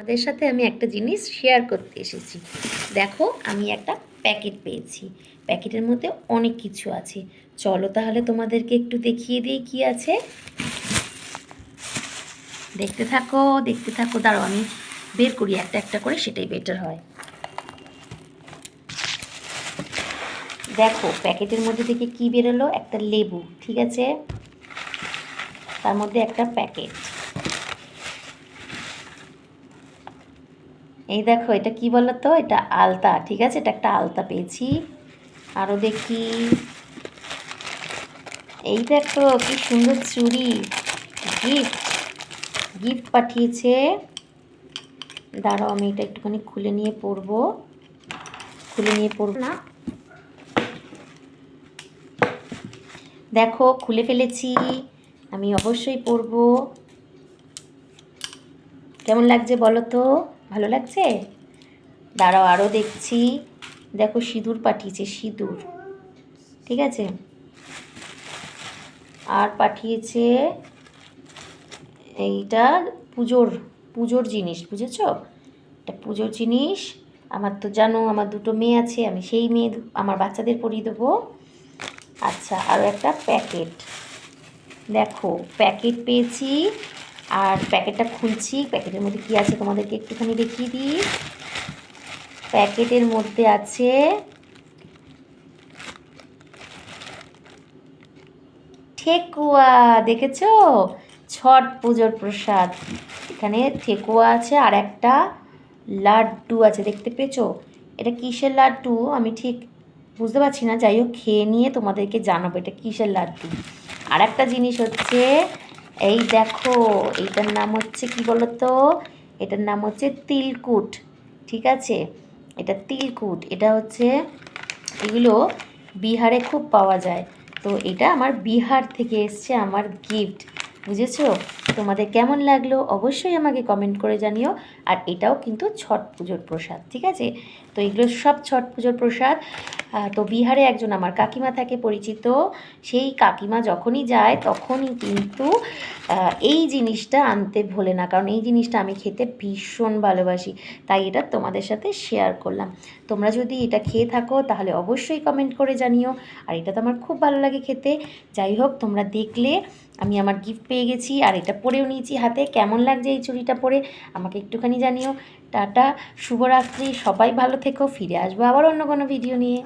তোমাদের সাথে আমি একটা জিনিস শেয়ার করতে এসেছি। দেখো, আমি একটা প্যাকেট পেয়েছি। প্যাকেটের মধ্যে অনেক কিছু আছে। চলো তাহলে তোমাদেরকে একটু দেখিয়ে দিই কী আছে। দেখতে থাকো দেখতে থাকো, দাঁড়াও আমি বের করি একটা একটা করে, সেটাই বেটার হয়। দেখো প্যাকেটের মধ্যে থেকে কী বেরোলো, একটা লেবু, ঠিক আছে, তার মধ্যে একটা প্যাকেট। এই দেখো, এটা কি বলো তো, এটা আলতা, ঠিক আছে, এটা একটা আলতা পেয়েছি। আরও দেখি, এই দেখো কি সুন্দর চুড়ি, গিফট গিফট পাঠিয়েছে। দাঁড়াও আমি এটা একটুখানি খুলে নিয়ে পরবো না। দেখো খুলে ফেলেছি, আমি অবশ্যই পরবো। কেমন লাগছে বলো তো, ভালো লাগছে? দাঁড়াও আরও দেখছি। দেখো সিঁদুর পাঠিয়েছে, সিঁদুর, ঠিক আছে, আর পাঠিয়েছে এইটা পুজোর জিনিস, বুঝেছো? এটা পুজোর জিনিস। আমার তো জানো আমার দুটো মেয়ে আছে, আমি সেই মেয়ে আমার বাচ্চাদের পরিয়ে দেবো। আচ্ছা, আরও একটা প্যাকেট, দেখো প্যাকেট পেয়েছি, আর প্যাকেটটা খুলছি। প্যাকেটের মধ্যে কী আছে তোমাদেরকে একটুখানি দেখিয়ে দিই। প্যাকেটের মধ্যে আছে ঠেকুয়া, দেখেছো? ছট পুজোর প্রসাদ। এখানে ঠেকুয়া আছে আর একটা লাড্ডু আছে, দেখতে পেয়েছো? এটা কিসের লাড্ডু আমি ঠিক বুঝতে পারছি না, যাই হোক খেয়ে নিয়ে তোমাদেরকে জানাবো এটা কিসের লাড্ডু। আর একটা জিনিস হচ্ছে, এই দেখো, এইটার নাম হচ্ছে কি বলো তো, এটার নাম হচ্ছে তিলকুট, ঠিক আছে, এটা তিলকুট। এটা হচ্ছে, এগুলো বিহারে খুব পাওয়া যায়। তো এটা আমার বিহার থেকে এসছে আমার গিফট, বুঝেছো? তোমাদের কেমন লাগলো অবশ্যই আমাকে কমেন্ট করে জানিও। আর এটাও কিন্তু ছট পুজোর প্রসাদ, ঠিক আছে। তো এগুলো সব ছট পুজোর প্রসাদ। তো বিহারে একজন আমার কাকিমা থাকে পরিচিত, সেই কাকিমা যখনই যায় তখনই কিন্তু এই জিনিসটা আনতে ভোলে না, কারণ এই জিনিসটা আমি খেতে ভীষণ ভালোবাসি, তাই এটা তোমাদের সাথে শেয়ার করলাম। তোমরা যদি এটা খেয়ে থাকো তাহলে অবশ্যই কমেন্ট করে জানিও। আর এটা তো আমার খুব ভালো লাগে খেতে। যাই হোক, তোমরা দেখলে আমি আমার গিফট পেয়ে গেছি, আর এটা পরেও নিয়েছি হাতে। কেমন লাগছে এই চুড়িটা পরে আমাকে একটুখানি জানিও। টাটা, শুভরাত্রি, সবাই ভালো থেকো। ফিরে আসবো আবার অন্য কোনো ভিডিও নিয়ে।